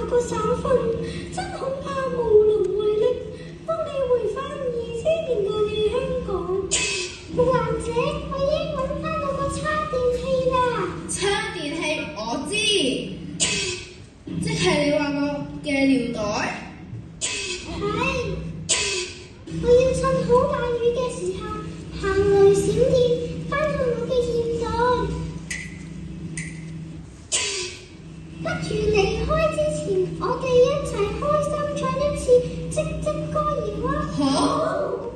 個省份，真恐怕無能為力，幫你回返2000年代嘅香港。或者我已經揾返我個叉電器啦。叉電器我知，即係你話我嘅尿袋。係，我要趁好大雨嘅時候行雷閃電返去我嘅現代。不如離開之前，我哋一齊開心唱一次《唧唧歌謠》啊！好。